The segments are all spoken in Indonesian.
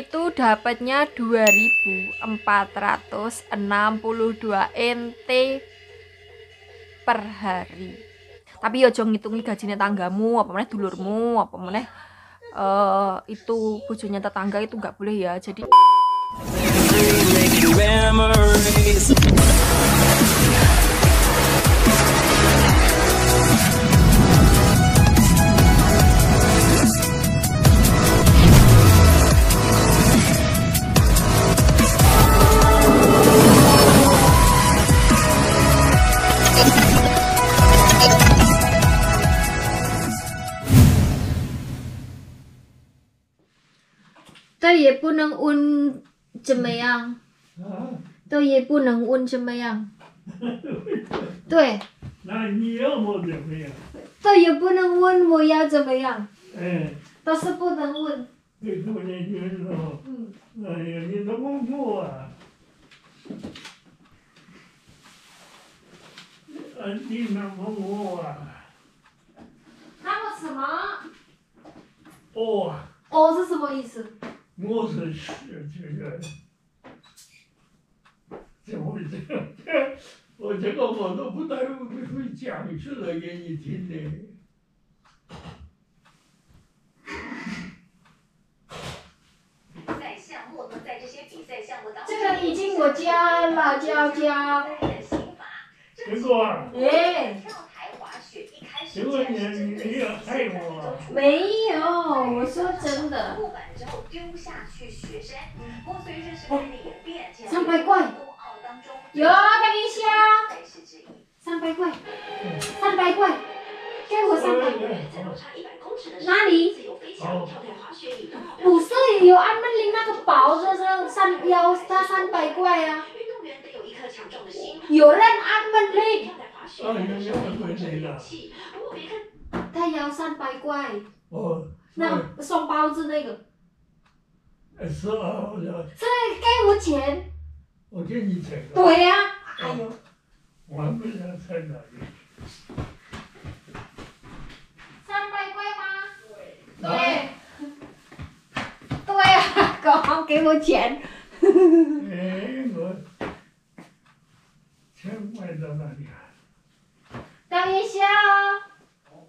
itu dapatnya 2.462 NT per hari. Tapi ojo ngitungi gajinya tanggamu, apa meneh dulurmu, apa meneh itu bojonya tetangga, itu nggak boleh ya. Jadi这也不能问怎么样，这也不能问怎么样，对，那你要我怎么样？这也不能问我要怎么样，哎，都是不能问。这多年轻了，哎呀，你怎么过啊？你怎么过啊？那我什么？哦，哦是什么意思？我是这个，怎么我这个我都不太会讲出来给你听的。赛项目呢，在这些比赛项目当中，这个已经我加了，加。结果啊，哎，跳台滑雪一开始结果你也害我啊。没有，我说真的。木板之后丢下去雪山，不过随着时间的演变300块冬奥当中有，等一下，赛事之一。 300块，300块，给我300块。在落差100公尺的时候，哪里？自由飞翔、跳台滑雪以冬奥标不是有安门铃那个宝，就是他300块啊。运动员得有一颗强壮的心，有人安门铃，跳台滑雪有人是勇气。不过别看他要300块，哦，那送包子那个，是啊，这给我钱。我给你钱。对呀，哎呦，我还不想在哪里。 300块吗？对。对呀，刚给我钱。哎，我钱买到哪里啊？等一下哦。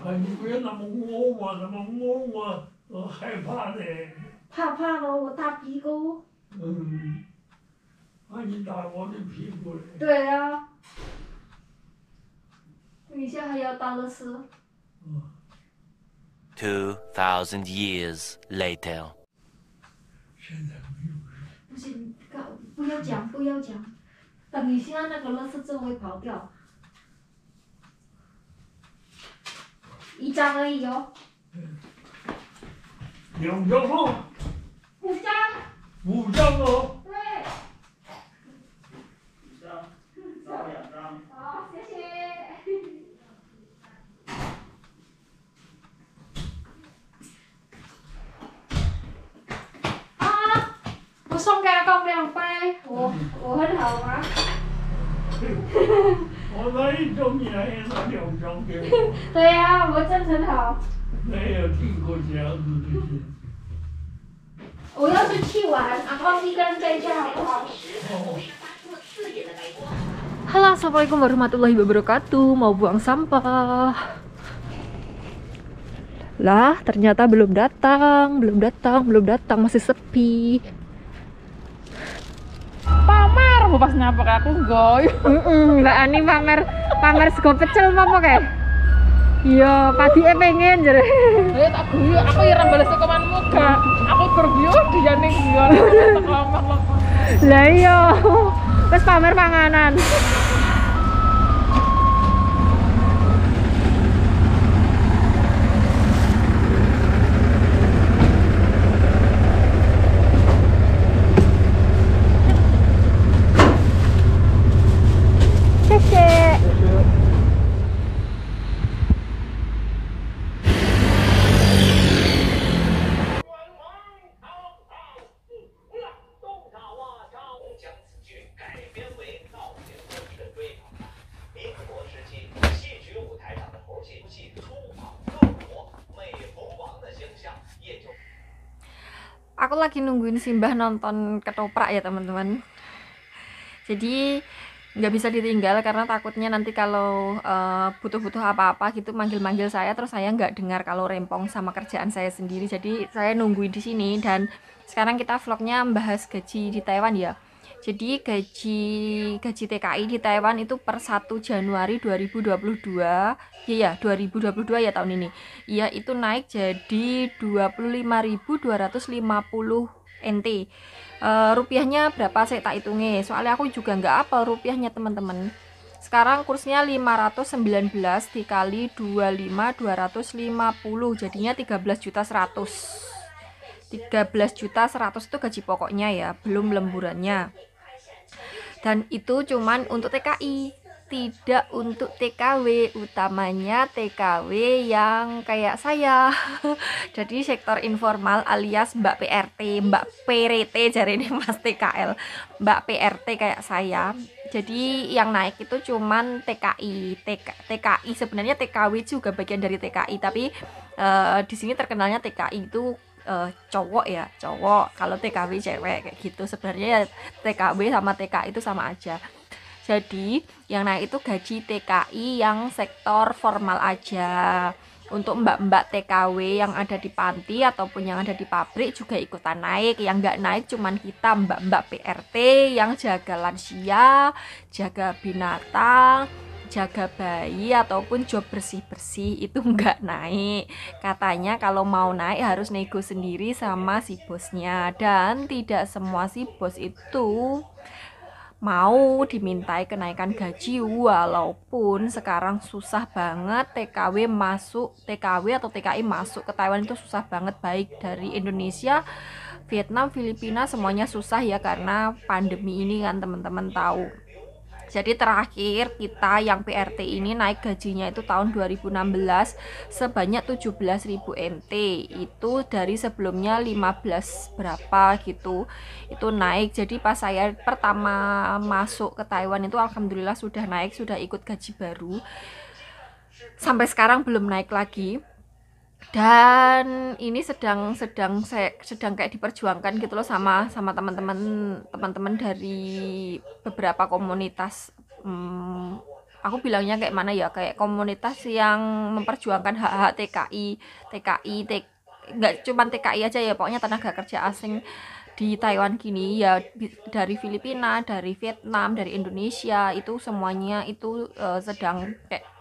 啊，你不要那么摸我，那么摸我害怕的。怕了，我打屁股。嗯，怕你打我的屁股嘞。对呀。等一下还要倒了是。 2,000 years later. 现在没有人。不行，不要讲，不要讲。等一下那个垃圾就会跑掉。1张而已哦。2张哦。 5张。 5张哦。 对。1张，少2张。好，谢谢。啊，我送给阿公2杯，我很好吗？我那一种你还拿2张给我。对呀，我真很好。没有听过这样子的事。我要是去玩，阿公一个人在家好不好？ Halo, assalamualaikum warahmatullahi wabarakatuh. Mau buang sampah. Lah, ternyata belum datang, masih sepi. Pamer, mau pas nyapa kayak aku goy. Mbak Ani pamer sego pecel apa kayak? Iya, padike pengen jare. Ayo tak guyu, aku ya balas komanmu gak. Aku berguyu dia ning guyu. Lah iya. Terus pamer panganan. aku lagi nungguin Simbah nonton ketoprak ya teman-teman. Jadi nggak bisa ditinggal karena takutnya nanti kalau butuh-butuh apa-apa gitu manggil-manggil saya, terus saya nggak dengar kalau rempong sama kerjaan saya sendiri. Jadi saya nungguin di sini. Dan sekarang kita vlognya membahas gaji di Taiwan ya. Jadi gaji TKI di Taiwan itu per 1 Januari 2022 ya 2022 ya tahun ini. Iya, itu naik jadi 25.250 NT. Rupiahnya berapa saya tak hitungnya, soalnya aku juga nggak apal rupiahnya teman-teman. Sekarang kursnya 519 dikali 25 250 jadinya 13.100.000 itu gaji pokoknya ya, belum lemburannya. Dan itu cuman untuk TKI, tidak untuk TKW, utamanya TKW yang kayak saya. Jadi sektor informal alias Mbak PRT, Mbak PRT jari ini Mas TKL, Mbak PRT kayak saya. Jadi yang naik itu cuman TKI sebenarnya TKW juga bagian dari TKI, tapi di sini terkenalnya TKI itu cowok ya, cowok, kalau TKW cewek kayak gitu. Sebenarnya ya TKW sama TKI itu sama aja. Jadi yang naik itu gaji TKI yang sektor formal aja. Untuk mbak-mbak TKW yang ada di panti ataupun yang ada di pabrik juga ikutan naik. Yang nggak naik cuman kita mbak-mbak PRT yang jaga lansia, jaga binatang, jaga bayi ataupun job bersih-bersih itu nggak naik. Katanya kalau mau naik harus nego sendiri sama si bosnya, dan tidak semua si bos itu mau dimintai kenaikan gaji, walaupun sekarang susah banget TKW atau TKI masuk ke Taiwan itu susah banget, baik dari Indonesia, Vietnam, Filipina, semuanya susah ya karena pandemi ini kan teman-teman tahu. Jadi terakhir kita yang PRT ini naik gajinya itu tahun 2016 sebanyak 17.000 NT. Itu dari sebelumnya 15 berapa gitu. Itu naik. Jadi pas saya pertama masuk ke Taiwan itu alhamdulillah sudah naik, sudah ikut gaji baru. Sampai sekarang belum naik lagi. Dan ini sedang kayak diperjuangkan gitu loh sama teman-teman dari beberapa komunitas, aku bilangnya kayak mana ya, kayak komunitas yang memperjuangkan hak-hak TKI nggak cuma TKI aja ya, pokoknya tenaga kerja asing di Taiwan gini ya, dari Filipina, dari Vietnam, dari Indonesia, itu semuanya itu sedang kayak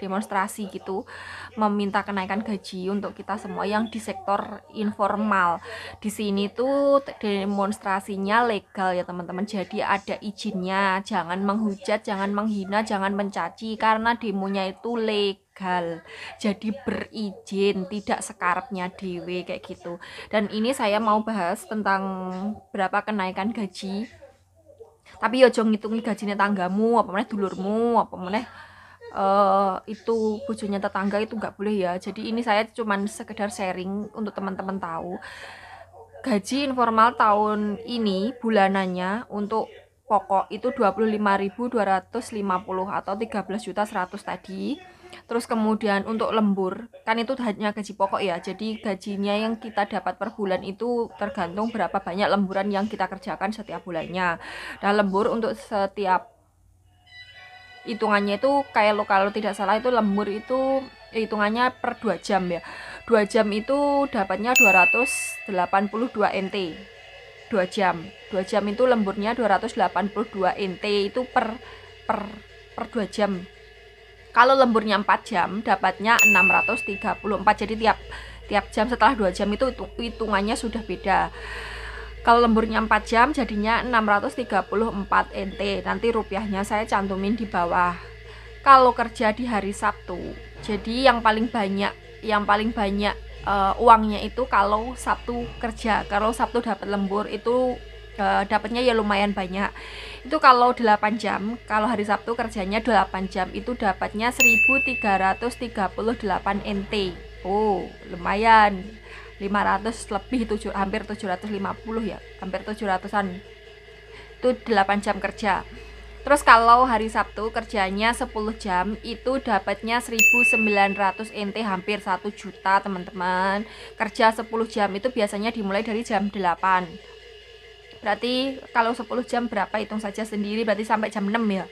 demonstrasi gitu, meminta kenaikan gaji untuk kita semua yang di sektor informal. Di sini tuh demonstrasinya legal ya teman-teman, jadi ada izinnya. Jangan menghujat, jangan menghina, jangan mencaci, karena demonya itu legal, jadi berizin, tidak sekarepnya dewe kayak gitu. Dan ini saya mau bahas tentang berapa kenaikan gaji, tapi yo jong ngitungi gajinya tanggamu, apa meneh dulurmu, apa meneh itu bojonya tetangga, itu nggak boleh ya. Jadi ini saya cuman sekedar sharing untuk teman-teman tahu. Gaji informal tahun ini bulanannya untuk pokok itu 25.250 atau 13.100.000 tadi. Terus kemudian untuk lembur, kan itu hanya gaji pokok ya. Jadi gajinya yang kita dapat per bulan itu tergantung berapa banyak lemburan yang kita kerjakan setiap bulannya. Dan lembur untuk setiap hitungannya itu kayak kalau tidak salah itu lembur itu hitungannya per 2 jam ya. 2 jam itu dapatnya 282 NT. 2 jam itu lemburnya 282 NT itu per 2 jam. Kalau lemburnya 4 jam dapatnya 634. Jadi tiap jam setelah 2 jam itu hitungannya sudah beda. Kalau lemburnya 4 jam jadinya 634 NT. Nanti rupiahnya saya cantumin di bawah. Kalau kerja di hari Sabtu, jadi yang paling banyak uangnya itu kalau Sabtu kerja. Kalau Sabtu dapat lembur itu dapatnya ya lumayan banyak. Itu kalau 8 jam, kalau hari Sabtu kerjanya 8 jam itu dapatnya 1.338 NT. Oh, lumayan. 500 lebih, hampir 750 ya, hampir 700-an. Itu 8 jam kerja. Terus kalau hari Sabtu kerjanya 10 jam itu dapatnya 1.900 NT, hampir 1 juta teman-teman. Kerja 10 jam itu biasanya dimulai dari jam 8. Berarti kalau 10 jam berapa, hitung saja sendiri, berarti sampai jam 6 ya.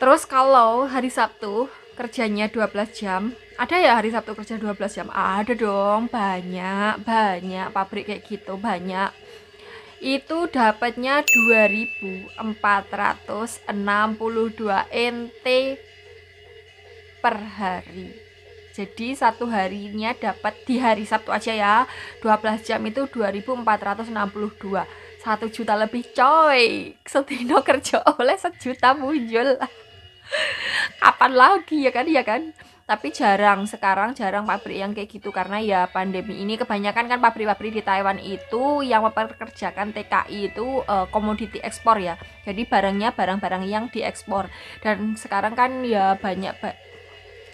Terus kalau hari Sabtu kerjanya 12 jam, ada ya hari Sabtu kerja 12 jam? Ada dong, banyak pabrik kayak gitu, banyak. Itu dapatnya 2.462 NT per hari. Jadi satu harinya dapat di hari Sabtu aja ya 12 jam itu 2.462, 1 juta lebih coy. Setino kerja oleh 1 juta muncul. Kapan lagi ya kan? Tapi sekarang jarang pabrik yang kayak gitu, karena ya pandemi ini kebanyakan kan pabrik-pabrik di Taiwan itu yang mempekerjakan TKI itu komoditi ekspor ya. Jadi barang-barang yang diekspor. Dan sekarang kan ya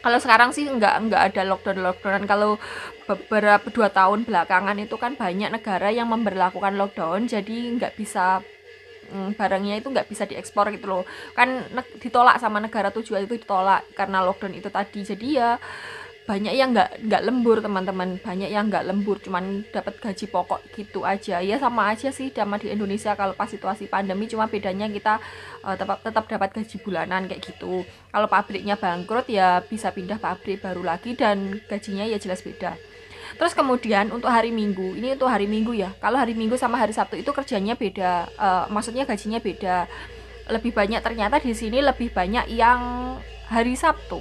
kalau sekarang sih nggak ada lockdownan. Kalau beberapa 2 tahun belakangan itu kan banyak negara yang memberlakukan lockdown, jadi nggak bisa barangnya itu nggak bisa diekspor gitu loh, kan ditolak sama negara tujuan itu, ditolak karena lockdown itu tadi. Jadi ya banyak yang nggak lembur teman-teman, banyak yang nggak lembur, cuman dapat gaji pokok gitu aja. Ya sama aja sih sama di Indonesia kalau pas situasi pandemi, cuma bedanya kita tetap dapat gaji bulanan kayak gitu. Kalau pabriknya bangkrut ya bisa pindah pabrik baru lagi dan gajinya ya jelas beda. Terus kemudian untuk hari Minggu, ini untuk hari Minggu ya. Kalau hari Minggu sama hari Sabtu itu kerjanya beda, maksudnya gajinya beda. Lebih banyak ternyata di sini, lebih banyak yang hari Sabtu.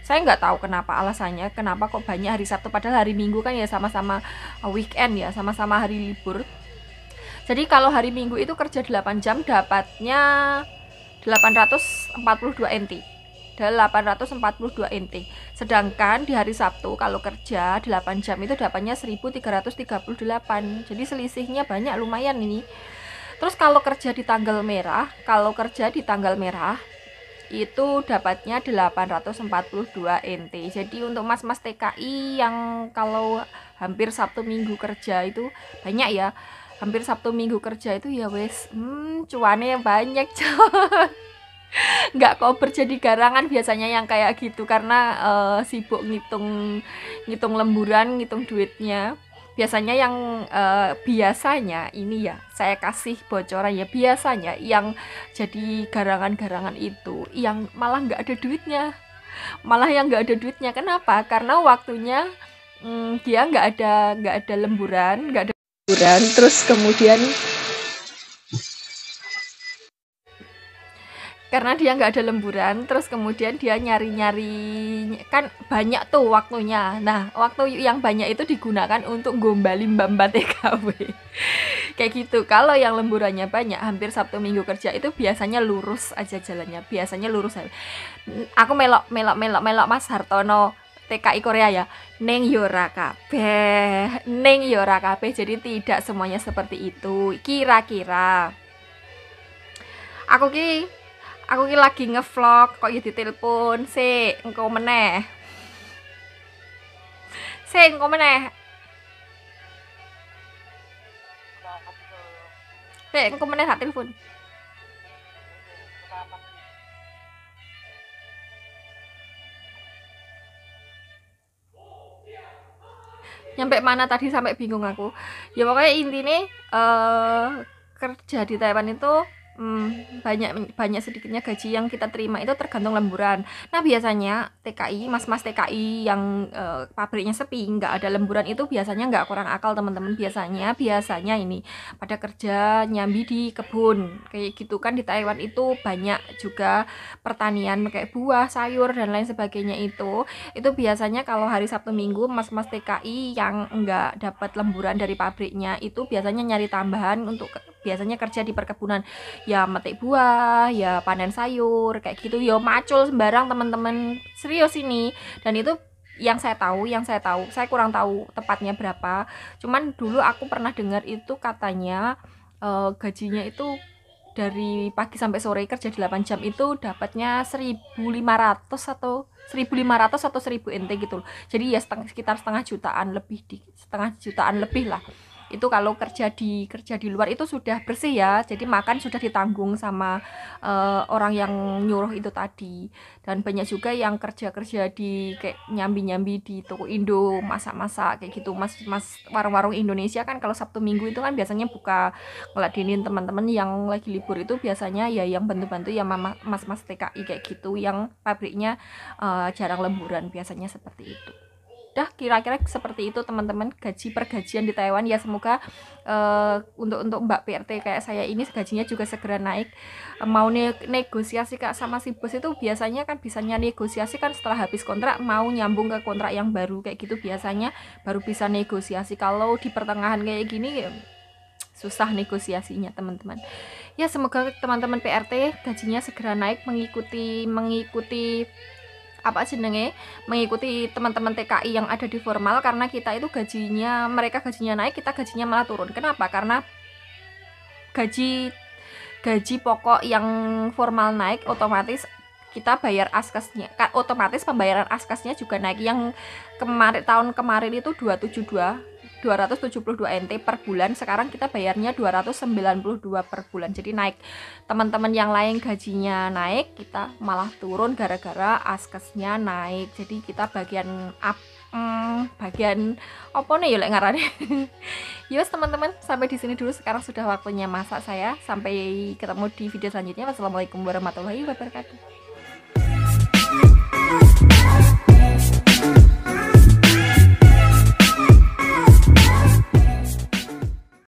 Saya nggak tahu kenapa alasannya, kenapa kok banyak hari Sabtu, padahal hari Minggu kan ya sama-sama weekend ya, sama-sama hari libur. Jadi kalau hari Minggu itu kerja 8 jam dapatnya 842 NT. 842 NT. Sedangkan di hari Sabtu kalau kerja 8 jam itu dapatnya 1.338. Jadi selisihnya banyak, lumayan ini. Terus kalau kerja di tanggal merah, itu dapatnya 842 NT. Jadi untuk mas-mas TKI yang kalau hampir Sabtu Minggu kerja itu banyak ya. Hampir Sabtu Minggu kerja itu ya wes cuannya banyak coy. Nggak kober jadi garangan biasanya yang kayak gitu, karena sibuk ngitung lemburan, ngitung duitnya. Biasanya yang biasanya ini ya, saya kasih bocoran ya, biasanya yang jadi garangan-garangan itu yang malah nggak ada duitnya. Kenapa? Karena waktunya dia nggak ada lemburan, terus kemudian karena dia nggak ada lemburan, terus kemudian dia nyari-nyari, kan banyak tuh waktunya. Nah, waktu yang banyak itu digunakan untuk gombali mbak-mbak TKW. Kayak gitu. Kalau yang lemburannya banyak, hampir Sabtu Minggu kerja itu biasanya lurus aja jalannya. Aku melok Mas Hartono TKI Korea ya. Neng yora kabeh. Jadi tidak semuanya seperti itu. Kira-kira. Aku ki lagi ngevlog kok ya ditelepon. Engko meneh. Engko meneh tak telepon. Nyampe mana tadi, sampai bingung aku. Ya pokoknya intinya kerja di Taiwan itu banyak sedikitnya gaji yang kita terima itu tergantung lemburan. Nah biasanya TKI, mas-mas TKI yang pabriknya sepi, nggak ada lemburan itu biasanya nggak kurang akal teman-teman. Biasanya ini pada kerja nyambi di kebun kayak gitu kan. Di Taiwan itu banyak juga pertanian kayak buah, sayur dan lain sebagainya. Itu biasanya kalau hari Sabtu Minggu mas-mas TKI yang nggak dapat lemburan dari pabriknya itu biasanya nyari tambahan untuk biasanya kerja di perkebunan, ya metik buah, ya panen sayur kayak gitu, ya macul sembarang teman-teman, serius ini. Dan itu yang saya tahu, saya kurang tahu tepatnya berapa, cuman dulu aku pernah dengar itu katanya gajinya itu dari pagi sampai sore kerja 8 jam itu dapatnya 1.500 atau 1.000 NT gitu loh. Jadi ya sekitar setengah jutaan lebih lah. Itu kalau kerja di luar itu sudah bersih ya, jadi makan sudah ditanggung sama orang yang nyuruh itu tadi. Dan banyak juga yang kerja di kayak nyambi-nyambi di toko Indo, masak-masak kayak gitu. Mas warung-warung Indonesia kan kalau Sabtu Minggu itu kan biasanya buka, ngeladenin teman-teman yang lagi libur itu biasanya ya yang bantu-bantu ya mas-mas TKI kayak gitu, yang pabriknya jarang lemburan, biasanya seperti itu. Udah kira-kira seperti itu teman-teman pergajian di Taiwan ya. Semoga untuk Mbak PRT kayak saya ini gajinya juga segera naik. Mau negosiasi Kak sama si bos itu biasanya kan bisanya negosiasi kan setelah habis kontrak, mau nyambung ke kontrak yang baru kayak gitu biasanya baru bisa negosiasi. Kalau di pertengahan kayak gini susah negosiasinya teman-teman. Ya semoga teman-teman PRT gajinya segera naik mengikuti mengikuti teman-teman TKI yang ada di formal, karena kita itu mereka gajinya naik, kita gajinya malah turun. Kenapa? Karena gaji pokok yang formal naik, otomatis kita bayar askesnya, otomatis pembayaran askesnya juga naik. Yang tahun kemarin itu 272 NT per bulan, sekarang kita bayarnya 292 per bulan, jadi naik. Teman-teman yang lain gajinya naik, kita malah turun gara-gara askesnya naik. Jadi kita bagian apa nih ya lek ngarane. Yus teman-teman, sampai di sini dulu, sekarang sudah waktunya masak saya. Sampai ketemu di video selanjutnya. Wassalamualaikum warahmatullahi wabarakatuh.